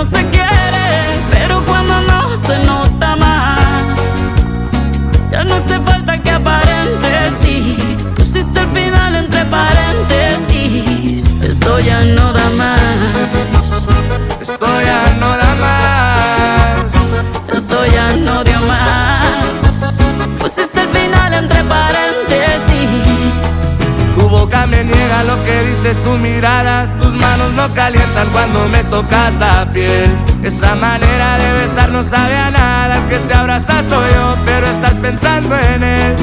no se quiere, pero cuando no se nota más. Ya no hace falta que aparentes, sí. Pusiste el final entre paréntesis. Esto ya no da más. Esto ya no da más. Esto ya no dio más. Pusiste el final entre paréntesis. Tu boca me niega lo que dice tu mirada. Tus manos no calientan cuando me tocas la piel. Esa manera de besar no sabe a nada. El que te abraza soy yo, pero estás pensando en él.